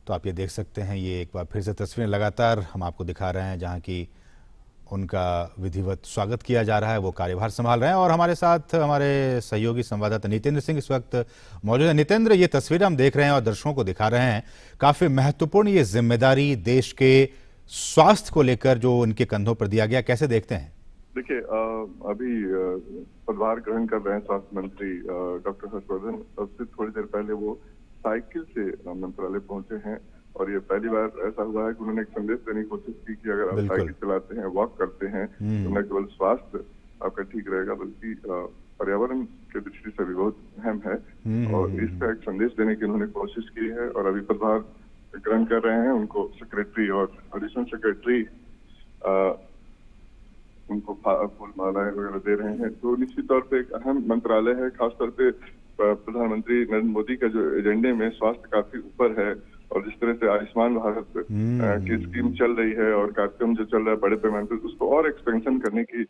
तो आप ये देख सकते हैं, ये एक बार फिर से तस्वीरें लगातार हम आपको दिखा रहे हैं जहां की उनका विधिवत स्वागत किया जा रहा है। वो कार्यभार संभाल रहे हैं और हमारे साथ हमारे सहयोगी संवाददाता नितेंद्र सिंह इस वक्त मौजूद है। नितेंद्र, ये तस्वीरें हम देख रहे हैं और दर्शकों को दिखा रहे हैं, काफी महत्वपूर्ण ये जिम्मेदारी देश के स्वास्थ्य को लेकर जो उनके कंधों पर दिया गया, कैसे देखते हैं? देखिए, अभी पदभार ग्रहण कर रहे हैं स्वास्थ्य मंत्री डॉक्टर हर्षवर्धन। अब से थोड़ी देर पहले वो साइकिल से मंत्रालय पहुंचे हैं और ये पहली बार ऐसा हुआ है कि उन्होंने एक संदेश देने की कोशिश की कि अगर आप साइकिल चलाते हैं, वॉक करते हैं, तो न केवल स्वास्थ्य आपका ठीक रहेगा बल्कि पर्यावरण की दृष्टि से भी बहुत अहम है। और इसका एक संदेश देने की उन्होंने कोशिश की है और अभी पदभार ग्रहण कर रहे हैं। उनको सेक्रेटरी और एडिशनल सेक्रेटरी उनको फूल मालाएं वगैरह दे रहे हैं। तो निश्चित तौर पे एक अहम मंत्रालय है। खासतौर पे प्रधानमंत्री नरेंद्र मोदी का जो एजेंडे में स्वास्थ्य काफी ऊपर है और जिस तरह से आयुष्मान भारत की स्कीम चल रही है और कार्यक्रम जो चल रहा है बड़े पैमाने पर, उसको और एक्सपेंशन करने की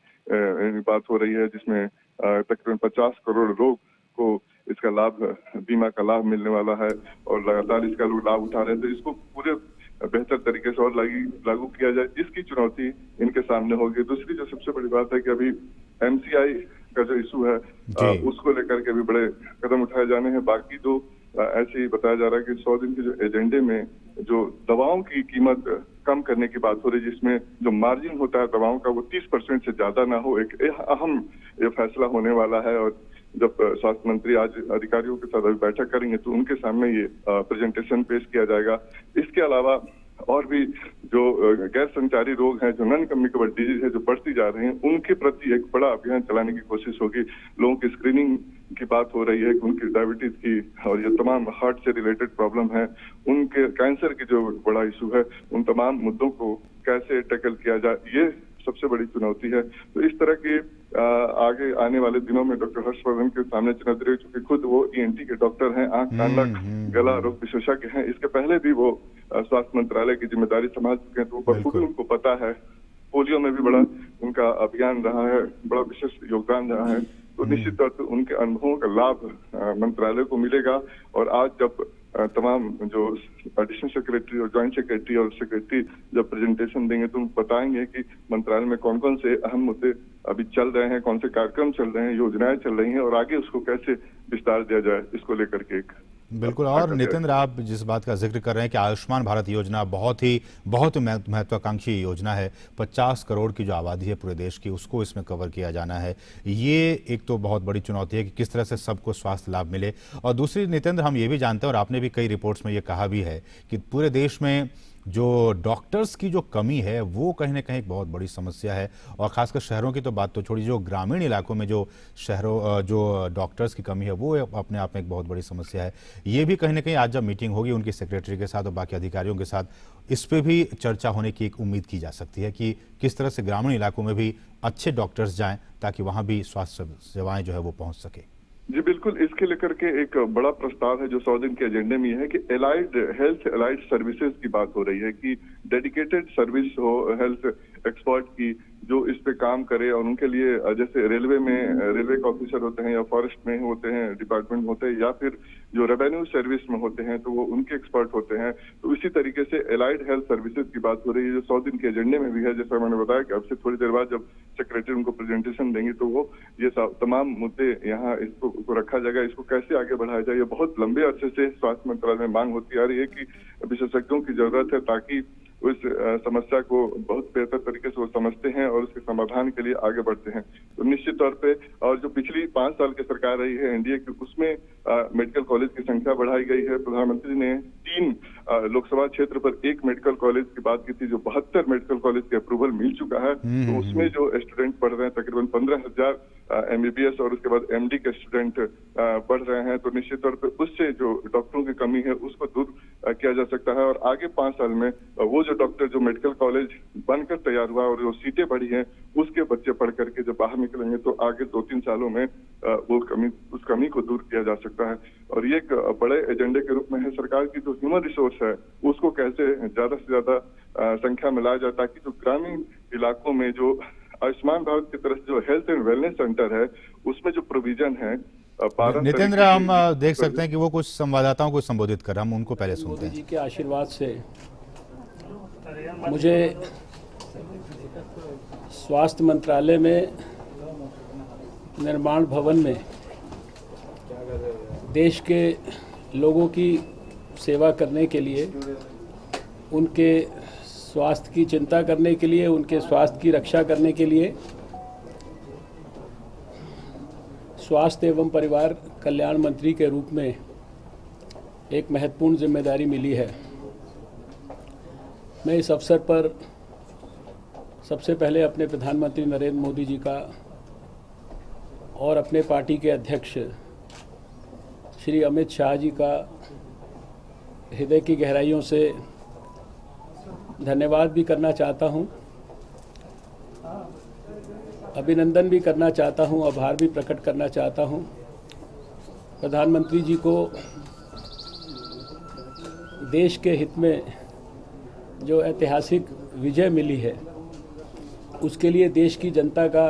बात हो रही है, जिसमें तकरीबन 50 करोड़ लोग को इसका लाभ, बीमा का लाभ मिलने वाला है और लगातार इसका लोग लाभ उठा रहे हैं। तो इसको पूरे बेहतर तरीके से और लागू किया जाए, इसकी चुनौती इनके सामने होगी। दूसरी जो सबसे बड़ी बात है कि अभी एमसीआई का जो इशू है उसको लेकर के भी बड़े कदम उठाए जाने हैं। बाकी तो ऐसे ही बताया जा रहा है कि 100 दिन के जो एजेंडे में जो दवाओं की कीमत कम करने की बात हो रही है, जिसमें जो मार्जिन होता है दवाओं का वो 30% से ज्यादा ना हो, एक अहम ये फैसला होने वाला है। और जब स्वास्थ्य मंत्री आज अधिकारियों के साथ अभी बैठक करेंगे तो उनके सामने ये प्रेजेंटेशन पेश किया जाएगा। इसके अलावा और भी जो गैर संचारी रोग हैं, जो नॉन कम्युनिकेबल डिजीज है, जो बढ़ती जा रही हैं, उनके प्रति एक बड़ा अभियान चलाने की कोशिश होगी। लोगों की स्क्रीनिंग की बात हो रही है कि उनकी डायबिटीज की और ये तमाम हार्ट से रिलेटेड प्रॉब्लम है, उनके कैंसर की जो बड़ा इशू है, उन तमाम मुद्दों को कैसे टैकल किया जाए, ये सबसे बड़ी चुनौती है। तो इस तरह के आगे आने वाले दिनों में डॉक्टर हर्षवर्धन के सामने चुनौती रही, चूंकि खुद वो ईएनटी के डॉक्टर हैं, आंख कान नाक गला रोग विशेषज्ञ हैं। इसके पहले भी वो स्वास्थ्य मंत्रालय की जिम्मेदारी संभाल चुके हैं, तो बखूबी उनको पता है। पोलियो में भी बड़ा उनका अभियान रहा है, बड़ा विशेष योगदान रहा है। तो निश्चित तौर पर उनके अनुभवों का लाभ मंत्रालय को मिलेगा। और आज जब तमाम जो एडिशनल सेक्रेटरी और ज्वाइंट सेक्रेटरी और सेक्रेटरी जब प्रेजेंटेशन देंगे तो बताएंगे कि मंत्रालय में कौन कौन से अहम मुद्दे अभी चल रहे हैं, कौन से कार्यक्रम चल रहे हैं, योजनाएं चल रही हैं और आगे उसको कैसे विस्तार दिया जाए, इसको लेकर के एक बिल्कुल। और नितेंद्र, आप जिस बात का जिक्र कर रहे हैं कि आयुष्मान भारत योजना बहुत महत्वाकांक्षी योजना है, 50 करोड़ की जो आबादी है पूरे देश की, उसको इसमें कवर किया जाना है। ये एक तो बहुत बड़ी चुनौती है कि किस तरह से सबको स्वास्थ्य लाभ मिले। और दूसरी नितेंद्र, हम ये भी जानते हैं और आपने भी कई रिपोर्ट्स में ये कहा भी है कि पूरे देश में जो डॉक्टर्स की जो कमी है वो कहीं ना कहीं एक बहुत बड़ी समस्या है। और खासकर शहरों की तो बात तो छोड़ी, जो ग्रामीण इलाकों में जो डॉक्टर्स की कमी है वो अपने आप में एक बहुत बड़ी समस्या है। ये भी कहीं ना कहीं आज जब मीटिंग होगी उनकी सेक्रेटरी के साथ और बाकी अधिकारियों के साथ, इस पे भी चर्चा होने की एक उम्मीद की जा सकती है कि किस तरह से ग्रामीण इलाकों में भी अच्छे डॉक्टर्स जाएं ताकि वहां भी स्वास्थ्य सेवाएं जो है वो पहुंच सके। जी बिल्कुल, इसके लेकर के एक बड़ा प्रस्ताव है जो 100 दिन के एजेंडे में है कि हेल्थ एलाइड सर्विसेज की बात हो रही है कि डेडिकेटेड सर्विस हो हेल्थ एक्सपर्ट की, जो इस पे काम करे। और उनके लिए जैसे रेलवे में रेलवे के ऑफिसर होते हैं या फॉरेस्ट में होते हैं, डिपार्टमेंट होते हैं, या फिर जो रेवेन्यू सर्विस में होते हैं तो वो उनके एक्सपर्ट होते हैं। तो इसी तरीके से एलाइड हेल्थ सर्विसेज की बात हो रही है जो 100 दिन के एजेंडे में भी है। जैसा मैंने बताया कि अब से थोड़ी देर बाद जब सेक्रेटरी उनको प्रेजेंटेशन देंगे तो वो ये तमाम मुद्दे यहाँ इसको रखा जाएगा, इसको कैसे आगे बढ़ाया जाए। ये बहुत लंबे अरसे से स्वास्थ्य मंत्रालय में मांग होती आ रही है कि विशेषज्ञों की जरूरत है ताकि उस समस्या को बहुत बेहतर तरीके से वो समझते हैं और उसके समाधान के लिए आगे बढ़ते हैं। तो निश्चित तौर पे, और जो पिछली 5 साल की सरकार रही है एनडीए की, उसमें मेडिकल कॉलेज की संख्या बढ़ाई गई है। प्रधानमंत्री ने 3 लोकसभा क्षेत्र पर 1 मेडिकल कॉलेज की बात की थी, जो 72 मेडिकल कॉलेज के अप्रूवल मिल चुका है। तो उसमें जो स्टूडेंट पढ़ रहे हैं तकरीबन 15,000 एमबीबीएस और उसके बाद एमडी के स्टूडेंट बढ़ रहे हैं। तो निश्चित तौर पे उससे जो डॉक्टरों की कमी है उसको दूर किया जा सकता है। और आगे 5 साल में वो जो डॉक्टर जो मेडिकल कॉलेज बनकर तैयार हुआ और जो सीटें बढ़ी हैं उसके बच्चे पढ़ करके जब बाहर निकलेंगे तो आगे 2-3 सालों में उस कमी को दूर किया जा सकता है। और ये एक बड़े एजेंडे के रूप में है। सरकार की जो ह्यूमन रिसोर्स है उसको कैसे ज्यादा से ज्यादा संख्या में लाया जाए ताकि जो ग्रामीण इलाकों में जो आयुष्मान भारत की तरफ जो हेल्थ एंड वेलनेस सेंटर है उसमें जो प्रोविजन है नितेंद्र, हम देख सकते हैं कि वो कुछ संवाददाताओं को संबोधित कर रहे हैं, हम उनको पहले सुनते मोदी हैं। जी के आशीर्वाद से मुझे स्वास्थ्य मंत्रालय में निर्माण भवन में देश के लोगों की सेवा करने के लिए, उनके स्वास्थ्य की चिंता करने के लिए, उनके स्वास्थ्य की रक्षा करने के लिए स्वास्थ्य एवं परिवार कल्याण मंत्री के रूप में एक महत्वपूर्ण जिम्मेदारी मिली है। मैं इस अवसर पर सबसे पहले अपने प्रधानमंत्री नरेंद्र मोदी जी का और अपने पार्टी के अध्यक्ष श्री अमित शाह जी का हृदय की गहराइयों से धन्यवाद भी करना चाहता हूं, अभिनंदन भी करना चाहता हूं, आभार भी प्रकट करना चाहता हूं। प्रधानमंत्री जी को देश के हित में जो ऐतिहासिक विजय मिली है उसके लिए देश की जनता का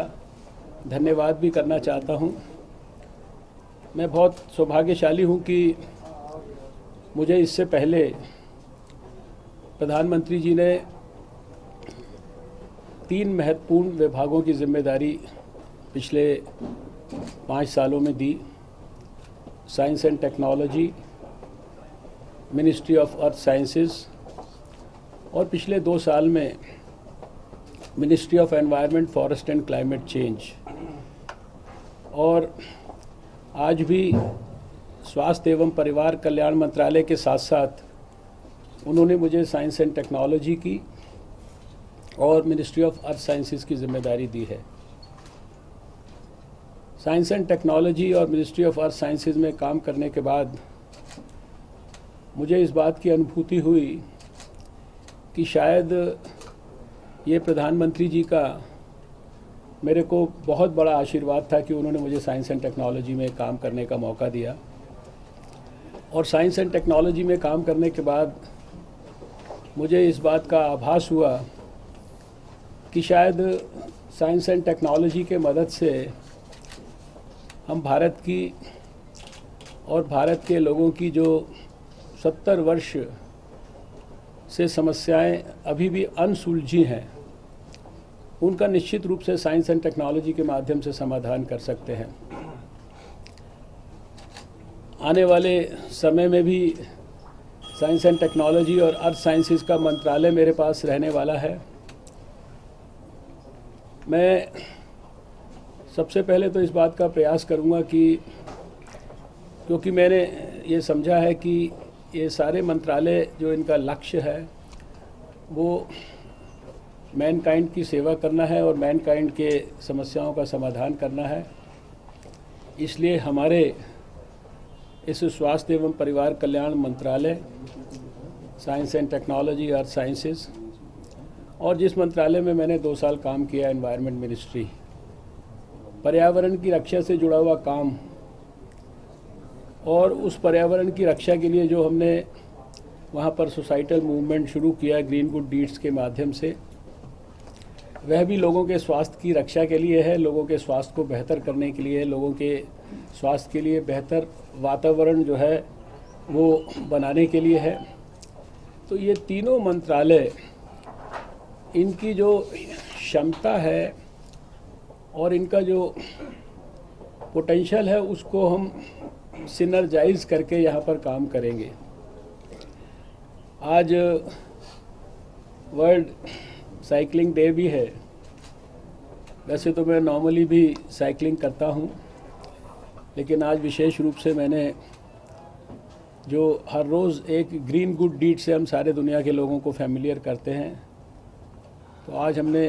धन्यवाद भी करना चाहता हूं। मैं बहुत सौभाग्यशाली हूं कि मुझे इससे पहले प्रधानमंत्री जी ने 3 महत्वपूर्ण विभागों की जिम्मेदारी पिछले 5 सालों में दी। Science and technology, ministry of earth sciences और पिछले 2 साल में ministry of environment, forest and climate change. और आज भी स्वास्थ्य एवं परिवार कल्याण मंत्रालय के साथ साथ उन्होंने मुझे साइंस एंड टेक्नोलॉजी की और मिनिस्ट्री ऑफ अर्थ साइंसेस की जिम्मेदारी दी है। साइंस एंड टेक्नोलॉजी और मिनिस्ट्री ऑफ अर्थ साइंसेस में काम करने के बाद मुझे इस बात की अनुभूति हुई कि शायद ये प्रधानमंत्री जी का मेरे को बहुत बड़ा आशीर्वाद था कि उन्होंने मुझे साइंस एंड टेक्नोलॉजी में काम करने का मौका दिया। और साइंस एंड टेक्नोलॉजी में काम करने के बाद मुझे इस बात का आभास हुआ कि शायद साइंस एंड टेक्नोलॉजी के मदद से हम भारत की और भारत के लोगों की जो 70 वर्ष से समस्याएं अभी भी अनसुलझी हैं, उनका निश्चित रूप से साइंस एंड टेक्नोलॉजी के माध्यम से समाधान कर सकते हैं। आने वाले समय में भी साइंस एंड टेक्नोलॉजी और अर्थ साइंसेस का मंत्रालय मेरे पास रहने वाला है। मैं सबसे पहले तो इस बात का प्रयास करूंगा कि क्योंकि मैंने ये समझा है कि ये सारे मंत्रालय जो इनका लक्ष्य है वो मैनकाइंड की सेवा करना है और मैनकाइंड के समस्याओं का समाधान करना है। इसलिए हमारे इस स्वास्थ्य एवं परिवार कल्याण मंत्रालय, science and technology, earth sciences, और जिस मंत्रालय में मैंने 2 साल काम किया, एनवायरनमेंट मिनिस्ट्री, पर्यावरण की रक्षा से जुड़ा हुआ काम, और उस पर्यावरण की रक्षा के लिए जो हमने वहाँ पर सोसाइटल मूवमेंट शुरू किया ग्रीन गुड डीड्स के माध्यम से, वह भी लोगों के स्वास्थ्य की रक्षा के लिए है, लोगों के स्वास्थ्य को बेहतर करने के लिए, लोगों के स्वास्थ्य के लिए बेहतर वातावरण जो है वो बनाने के लिए है। तो ये तीनों मंत्रालय, इनकी जो क्षमता है और इनका जो पोटेंशियल है उसको हम सिनर्जाइज करके यहाँ पर काम करेंगे। आज वर्ल्ड साइकिलिंग डे भी है। वैसे तो मैं नॉर्मली भी साइकिलिंग करता हूँ, लेकिन आज विशेष रूप से मैंने जो हर रोज़ एक ग्रीन गुड डीड से हम सारे दुनिया के लोगों को फैमिलियर करते हैं, तो आज हमने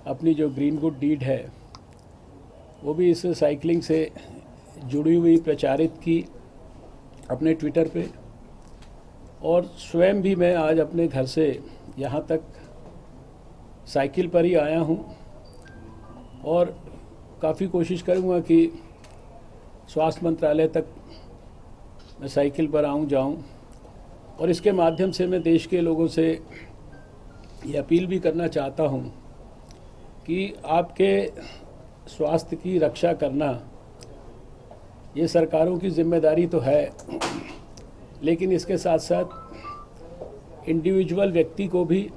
अपनी जो ग्रीन गुड डीड है वो भी इस साइकिलिंग से जुड़ी हुई प्रचारित की अपने ट्विटर पे। और स्वयं भी मैं आज अपने घर से यहाँ तक साइकिल पर ही आया हूँ और काफ़ी कोशिश करूँगा कि स्वास्थ्य मंत्रालय तक मैं साइकिल पर जाऊँ। और इसके माध्यम से मैं देश के लोगों से ये अपील भी करना चाहता हूँ कि आपके स्वास्थ्य की रक्षा करना ये सरकारों की जिम्मेदारी तो है, लेकिन इसके साथ साथ इंडिविजुअल व्यक्ति को भी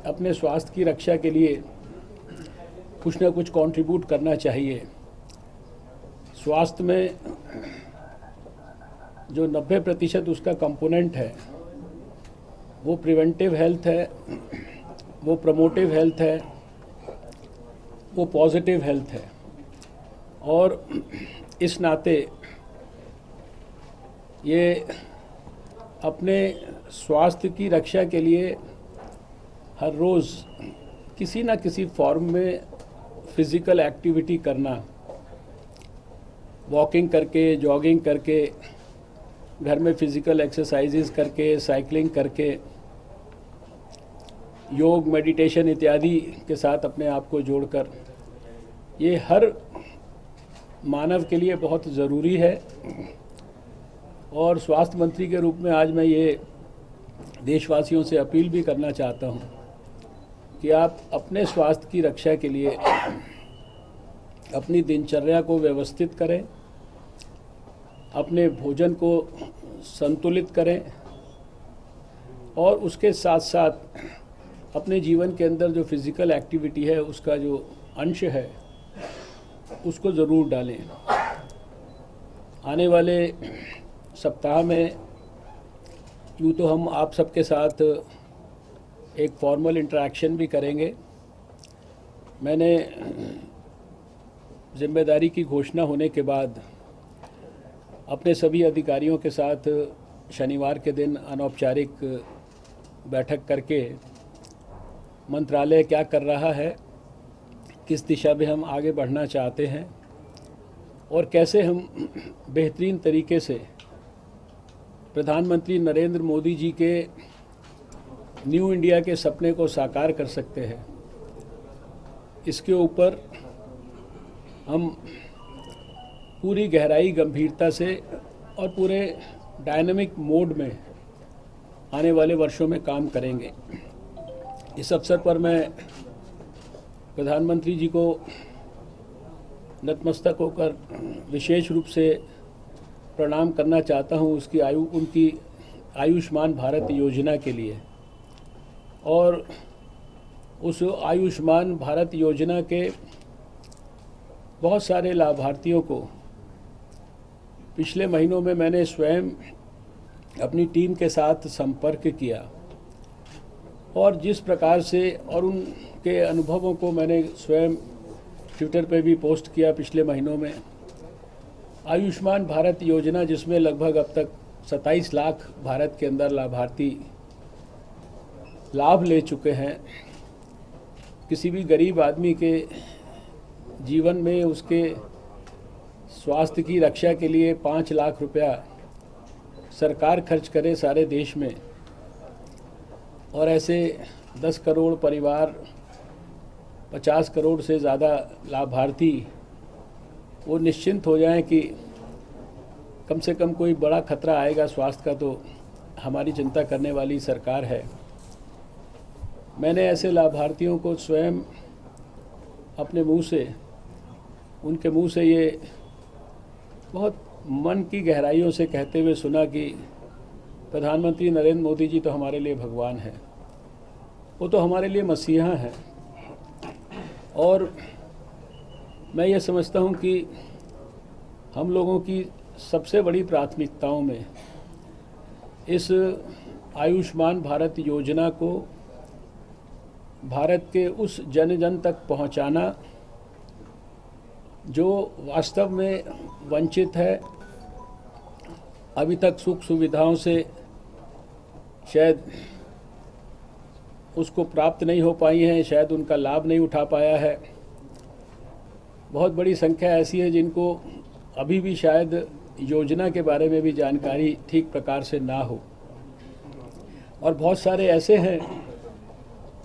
अपने स्वास्थ्य की रक्षा के लिए कुछ ना कुछ कंट्रीब्यूट करना चाहिए। स्वास्थ्य में जो 90% उसका कंपोनेंट है वो प्रिवेंटिव हेल्थ है, वो प्रमोटिव हेल्थ है, वो पॉजिटिव हेल्थ है। और इस नाते ये अपने स्वास्थ्य की रक्षा के लिए हर रोज़ किसी न किसी फॉर्म में फिज़िकल एक्टिविटी करना, वॉकिंग करके, जॉगिंग करके, घर में फिज़िकल एक्सरसाइजेज करके, साइकिलिंग करके, योग, मेडिटेशन इत्यादि के साथ अपने आप को जोड़कर, ये हर मानव के लिए बहुत ज़रूरी है। और स्वास्थ्य मंत्री के रूप में आज मैं ये देशवासियों से अपील भी करना चाहता हूँ कि आप अपने स्वास्थ्य की रक्षा के लिए अपनी दिनचर्या को व्यवस्थित करें, अपने भोजन को संतुलित करें और उसके साथ साथ अपने जीवन के अंदर जो फिज़िकल एक्टिविटी है उसका जो अंश है उसको ज़रूर डालें। आने वाले सप्ताह में यूँ तो हम आप सबके साथ एक फॉर्मल इंटरेक्शन भी करेंगे। मैंने जिम्मेदारी की घोषणा होने के बाद अपने सभी अधिकारियों के साथ शनिवार के दिन अनौपचारिक बैठक करके मंत्रालय क्या कर रहा है, किस दिशा में हम आगे बढ़ना चाहते हैं और कैसे हम बेहतरीन तरीके से प्रधानमंत्री नरेंद्र मोदी जी के न्यू इंडिया के सपने को साकार कर सकते हैं, इसके ऊपर हम पूरी गहराई, गंभीरता से और पूरे डायनामिक मोड में आने वाले वर्षों में काम करेंगे। इस अवसर पर मैं प्रधानमंत्री जी को नतमस्तक होकर विशेष रूप से प्रणाम करना चाहता हूं उनकी आयुष्मान भारत योजना के लिए। और उस आयुष्मान भारत योजना के बहुत सारे लाभार्थियों को पिछले महीनों में मैंने स्वयं अपनी टीम के साथ संपर्क किया और जिस प्रकार से और उनके अनुभवों को मैंने स्वयं ट्विटर पे भी पोस्ट किया पिछले महीनों में। आयुष्मान भारत योजना जिसमें लगभग अब तक 27 लाख भारत के अंदर लाभार्थी लाभ ले चुके हैं। किसी भी गरीब आदमी के जीवन में उसके स्वास्थ्य की रक्षा के लिए 5 लाख रुपया सरकार खर्च करे सारे देश में, और ऐसे 10 करोड़ परिवार, 50 करोड़ से ज़्यादा लाभार्थी वो निश्चिंत हो जाएं कि कम से कम कोई बड़ा खतरा आएगा स्वास्थ्य का तो हमारी चिंता करने वाली सरकार है। मैंने ऐसे लाभार्थियों को स्वयं अपने मुंह से, उनके मुंह से ये बहुत मन की गहराइयों से कहते हुए सुना कि प्रधानमंत्री नरेंद्र मोदी जी तो हमारे लिए भगवान हैं, वो तो हमारे लिए मसीहा हैं। और मैं ये समझता हूँ कि हम लोगों की सबसे बड़ी प्राथमिकताओं में इस आयुष्मान भारत योजना को भारत के उस जन जन तक पहुँचाना जो वास्तव में वंचित है, अभी तक सुख सुविधाओं से शायद उसको प्राप्त नहीं हो पाई हैं, शायद उनका लाभ नहीं उठा पाया है। बहुत बड़ी संख्या ऐसी है जिनको अभी भी शायद योजना के बारे में भी जानकारी ठीक प्रकार से ना हो, और बहुत सारे ऐसे हैं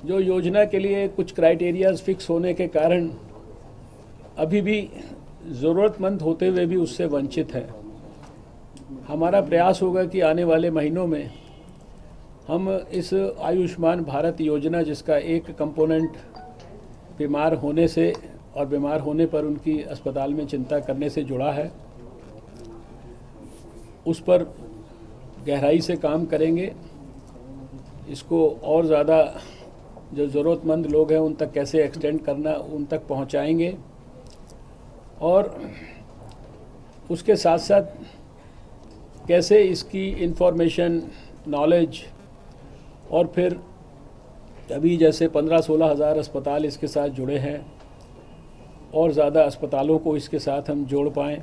जो योजना के लिए कुछ क्राइटेरियाज फिक्स होने के कारण अभी भी ज़रूरतमंद होते हुए भी उससे वंचित हैं। हमारा प्रयास होगा कि आने वाले महीनों में हम इस आयुष्मान भारत योजना, जिसका एक कंपोनेंट बीमार होने से और बीमार होने पर उनकी अस्पताल में चिंता करने से जुड़ा है, उस पर गहराई से काम करेंगे। इसको और ज़्यादा जो ज़रूरतमंद लोग हैं उन तक कैसे एक्सटेंड करना, उन तक पहुंचाएंगे। और उसके साथ साथ कैसे इसकी इंफॉर्मेशन, नॉलेज, और फिर अभी जैसे 15-16 हज़ार अस्पताल इसके साथ जुड़े हैं, और ज़्यादा अस्पतालों को इसके साथ हम जोड़ पाएँ,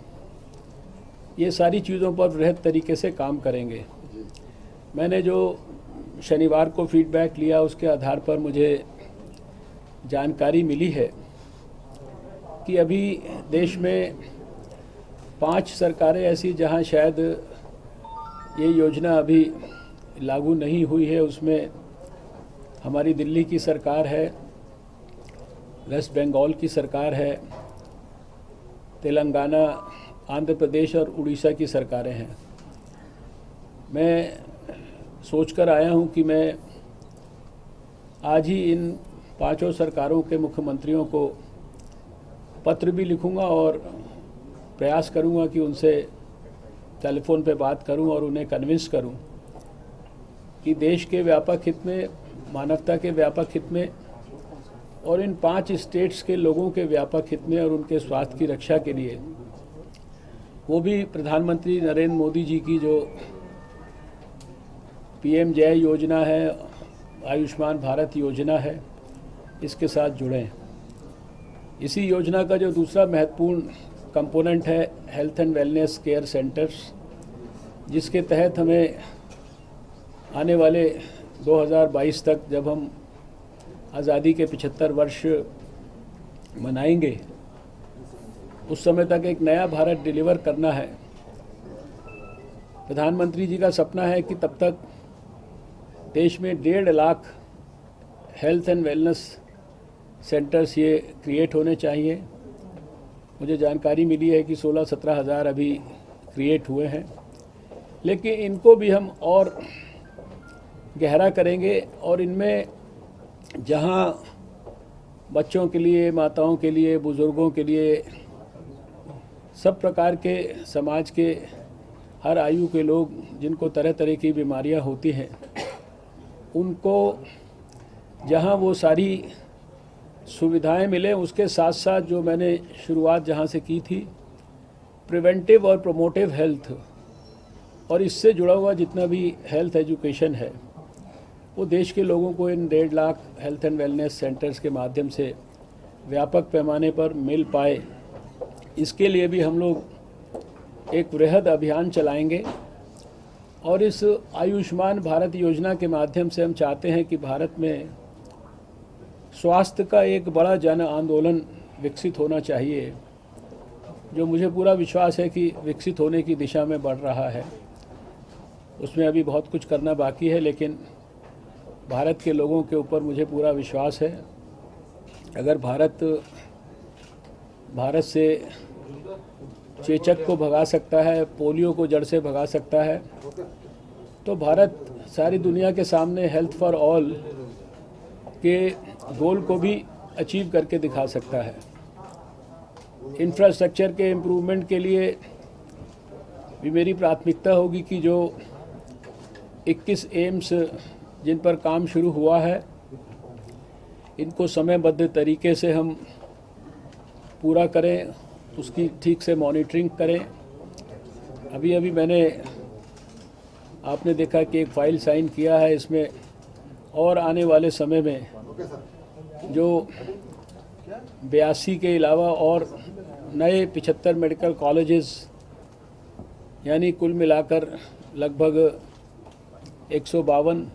ये सारी चीज़ों पर बृहद तरीके से काम करेंगे। मैंने जो शनिवार को फीडबैक लिया उसके आधार पर मुझे जानकारी मिली है कि अभी देश में 5 सरकारें ऐसी जहां शायद ये योजना अभी लागू नहीं हुई है। उसमें हमारी दिल्ली की सरकार है, वेस्ट बंगाल की सरकार है, तेलंगाना, आंध्र प्रदेश और उड़ीसा की सरकारें हैं। मैं सोचकर आया हूं कि मैं आज ही इन 5 सरकारों के मुख्यमंत्रियों को पत्र भी लिखूंगा और प्रयास करूंगा कि उनसे टेलीफोन पे बात करूं और उन्हें कन्विंस करूं कि देश के व्यापक हित में, मानवता के व्यापक हित में और इन 5 स्टेट्स के लोगों के व्यापक हित में और उनके स्वास्थ्य की रक्षा के लिए, वो भी प्रधानमंत्री नरेंद्र मोदी जी की जो PM जय योजना है, आयुष्मान भारत योजना है, इसके साथ जुड़ें। इसी योजना का जो दूसरा महत्वपूर्ण कंपोनेंट है health and wellness care centres, जिसके तहत हमें आने वाले 2022 तक, जब हम आज़ादी के 75 वर्ष मनाएंगे, उस समय तक एक नया भारत डिलीवर करना है। प्रधानमंत्री जी का सपना है कि तब तक देश में 1.5 lakh health and wellness centres ये क्रिएट होने चाहिए। मुझे जानकारी मिली है कि 16-17 हज़ार अभी क्रिएट हुए हैं, लेकिन इनको भी हम और गहरा करेंगे और इनमें जहां बच्चों के लिए, माताओं के लिए, बुज़ुर्गों के लिए, सब प्रकार के समाज के हर आयु के लोग जिनको तरह तरह की बीमारियां होती हैं, उनको जहां वो सारी सुविधाएं मिले, उसके साथ साथ जो मैंने शुरुआत जहां से की थी, प्रिवेंटिव और प्रोमोटिव हेल्थ और इससे जुड़ा हुआ जितना भी हेल्थ एजुकेशन है, वो देश के लोगों को इन 1.5 lakh health and wellness centres के माध्यम से व्यापक पैमाने पर मिल पाए। इसके लिए भी हम लोग एक वृहद अभियान चलाएंगे और इस आयुष्मान भारत योजना के माध्यम से हम चाहते हैं कि भारत में स्वास्थ्य का एक बड़ा जन आंदोलन विकसित होना चाहिए, जो मुझे पूरा विश्वास है कि विकसित होने की दिशा में बढ़ रहा है। उसमें अभी बहुत कुछ करना बाकी है, लेकिन भारत के लोगों के ऊपर मुझे पूरा विश्वास है। अगर भारत से चेचक को भगा सकता है, पोलियो को जड़ से भगा सकता है, तो भारत सारी दुनिया के सामने हेल्थ फॉर ऑल के गोल को भी अचीव करके दिखा सकता है। इंफ्रास्ट्रक्चर के इम्प्रूवमेंट के लिए भी मेरी प्राथमिकता होगी कि जो 21 एम्स जिन पर काम शुरू हुआ है, इनको समयबद्ध तरीके से हम पूरा करें, उसकी ठीक से मॉनिटरिंग करें। अभी मैंने, आपने देखा कि एक फ़ाइल साइन किया है, इसमें और आने वाले समय में जो 82 के अलावा और नए 75 मेडिकल कॉलेजेस, यानी कुल मिलाकर लगभग 152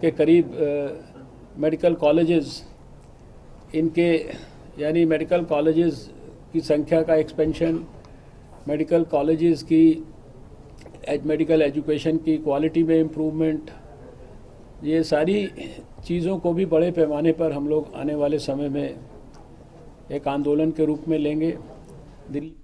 के करीब मेडिकल कॉलेजेस, इनके यानी मेडिकल कॉलेजेस की संख्या का एक्सपेंशन, मेडिकल कॉलेजेस की मेडिकल एजुकेशन की क्वालिटी में इम्प्रूवमेंट, ये सारी चीज़ों को भी बड़े पैमाने पर हम लोग आने वाले समय में एक आंदोलन के रूप में लेंगे। दिल्ली